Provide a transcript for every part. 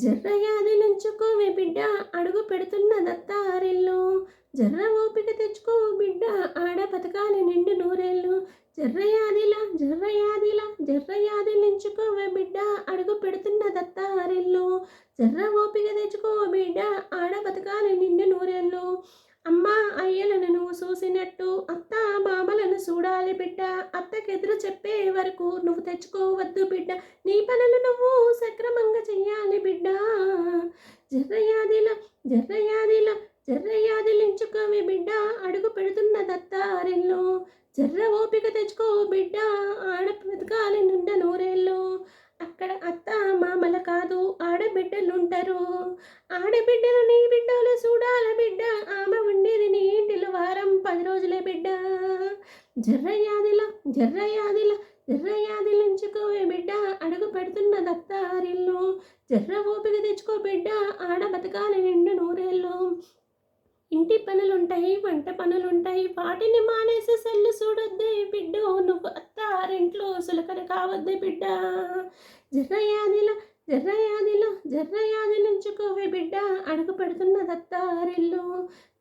జర్రయాదిలించుకోవే బిడ్డ అడుగు పెడుతున్న దత్తారిల్లు. జర్ర ఓపిక తెచ్చుకో బిడ్డ ఆడ బతకాలి నిండు నూరేళ్ళు. జర్రయాదిలించుకోవే బిడ్డ అడుగు పెడుతున్న దత్తారిల్లు. జర్ర ఓపిక తెచ్చుకో బిడ్డ ఆడ బతకాలి నిండు నూరేళ్ళు. అమ్మ అయ్యలను నువ్వు చూసినట్టు అత్త మామలను చూడాలి బిడ్డ. అత్తకెదురు చెప్పే వరకు నువ్వు తెచ్చుకోవద్దు బిడ్డ. నీ పనులు నువ్వు సక్రమంగా చెయ్యాలి బిడ్డ. జర్రయాదిలించుకోవే బిడ్డ అడుగు పెడుతున్న దత్తారిల్లు. జర్ర ఓపిక తెచ్చుకో బిడ్డ ఆడ బతకాలి నిండ నూరేళ్ళు. అక్కడ అత్త మామల కాదు ఆడబిడ్డలుంటారు. ఆడబిడ్డలు నీ బిడ్డలు చూడాల బిడ్డ. ఆమె ఉండేది నీ ఇంటిలో వారం 10 రోజులే బిడ్డ. జర్రయాదిలించుకోవే బిడ్డ అడుగు పెడుతున్న దత్తారిల్లు. జర్ర ఓపిక తెచ్చుకో బిడ్డ ఆడ బతకాలి నిండు నూరేళ్ళు. ఇంటి పనులుంటాయి, వంట పనులుంటాయి, వాటిని మానేసి సెల్లు చూడొద్దే బిడ్డ. నువ్వు అత్తారింట్లో సులకన కావద్దే బిడ్డ. జర్రయాదిలించుకోవే బిడ్డ అడుగు పెడుతున్న దత్తారిల్లు.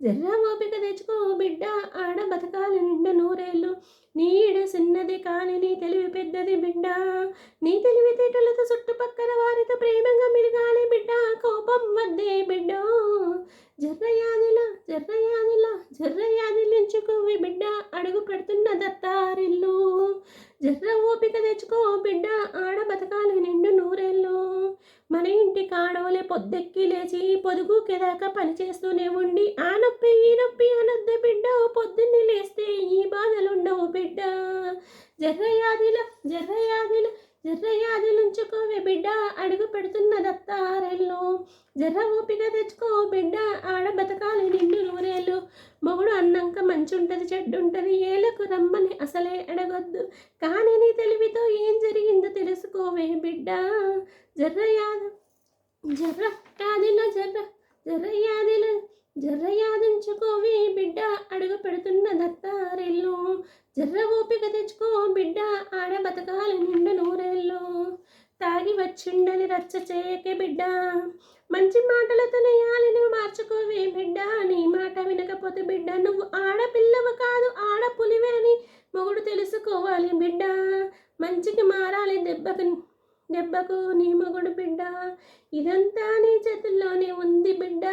జర్ర ఓపిక తెచ్చుకో బిడ్డ ఆడ బతకాలి నిండు నూరేళ్ళు. నీడ చిన్నది కానీ నీ తెలివి పెద్దది బిడ్డ. నీ తెలివితేటలతో చుట్టుపక్కల వారితో ప్రేమగా మెలగాలి బిడ్డ. కోపం వద్దే బిడ్డ. జర్రయాదిలించుకోవే బిడ్డ అడుగు పెడుతున్న దత్తారిల్లు. జర్ర ఓపిక తెచ్చుకో బిడ్డ ఆడ బతకాలి నిండు నూరేళ్ళు. మన ఇంటి కాడవలే పొద్దెక్కి లేచి పొదుగుకేదాకా పనిచేస్తూనే ఉండి ఆ నొప్పి ఈ నొప్పి అనొద్దు బిడ్డ. పొద్దున్నే లేస్తే ఈ బాధలుండవు బిడ్డ. జర్రయాదిలించుకోవే బిడ్డ అడుగు పెడుతున్న దత్తారిల్లు. జర్ర ఓపిక తెచ్చుకో బిడ్డ ఆడ బతకాలి నిండు నూరేళ్ళు. మొగుడు అన్నాక మంచుంటది చెడ్డుంటది ఏలకు రమ్మని అసలే అడగొద్దు. కానీ నీ తెలివితో ఏం జరిగిందో తెలుసుకోవే బిడ్డ. జర్రయాదించుకోవే బిడ్డ అడుగు పెడుతున్న దత్తారిల్లు. జర్ర ఓపిక తెచ్చుకో బిడ్డ ఆడ బతకాలి నిండు నూరేళ్ళు. తాగి వచ్చిండని రచ్చ చేయకే బిడ్డ. మంచి మాటలతో నేయాలిని మార్చుకోవే బిడ్డ. నీ మాట వినకపోతే బిడ్డ నువ్వు ఆడపిల్లవు కాదు ఆడపులివే అని మొగుడు తెలుసుకోవాలి బిడ్డ. మంచికి మారాలి దెబ్బకు నీ మొగుడు బిడ్డ. ఇదంతా నీ చేతుల్లోనే ఉంది బిడ్డ.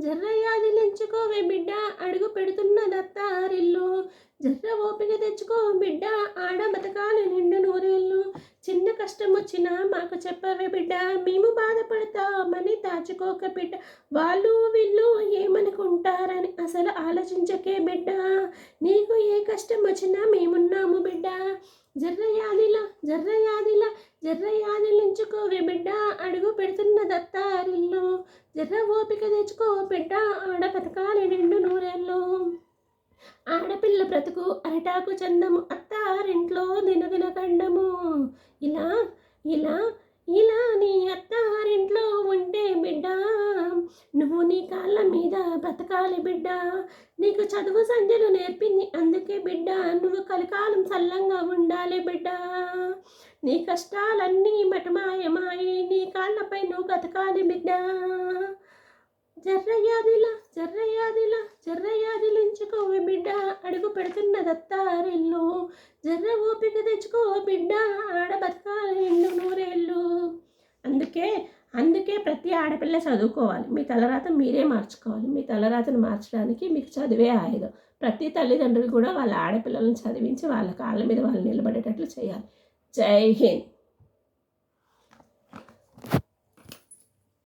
జర్రయాదిలించుకోవే బిడ్డ అడుగు పెడుతున్న దత్తారిల్లు. జర్ర ఓపిక తెచ్చుకో బిడ్డ ఆడ బతకాలి నిండు నూరేళ్ళు. చిన్న కష్టం వచ్చినా మాకు చెప్పవే బిడ్డ. మేము బాధపడతామని దాచుకోక బిడ్డ. వాళ్ళు వీళ్ళు ఏమనుకుంటారని అసలు ఆలోచించకే బిడ్డ. నీకు ఏ కష్టం వచ్చినా మేమున్నాము బిడ్డ. జర్రయాదిలించుకోవే బిడ్డ అడుగు పెడుతున్న దత్తారిల్లు. జర్ర ఓపిక తెచ్చుకో బిడ్డ ఆడ బతకాలి నిండు నూరేళ్ళు. ఆడపిల్ల బ్రతుకు అరటాకు చందము అత్తారింట్లో దినదిన కండము. ఇలా ఇలా ఇలా నీ అత్తారింట్లో ఉంటే బిడ్డ నువ్వు నీ కాళ్ళ మీద బ్రతకాలి బిడ్డ. నీకు చదువు సంధ్యలు నేర్పింది అందుకే బిడ్డ. నువ్వు కలకాలం సల్లంగా ఉండాలి బిడ్డ. నీ కష్టాలన్నీ మటమాయమాయి నీ కాళ్ళపై నువ్వు బ్రతకాలి బిడ్డ. జర్రయాదిలించుకోవే బిడ్డ అడుగు పెడుతున్న దత్తారిల్లు. జర్ర ఓపిక తెచ్చుకో బిడ్డ ఆడ బతకాలి నిండు నూరేళ్ళు. అందుకే ప్రతి ఆడపిల్ల చదువుకోవాలి. మీ తలరాత మీరే మార్చుకోవాలి. మీ తలరాతను మార్చడానికి మీకు చదివే ఆయుధం. ప్రతి తల్లిదండ్రులు కూడా వాళ్ళ ఆడపిల్లలను చదివించి వాళ్ళ కాళ్ళ మీద వాళ్ళు నిలబడేటట్లు చేయాలి. జై హింద్.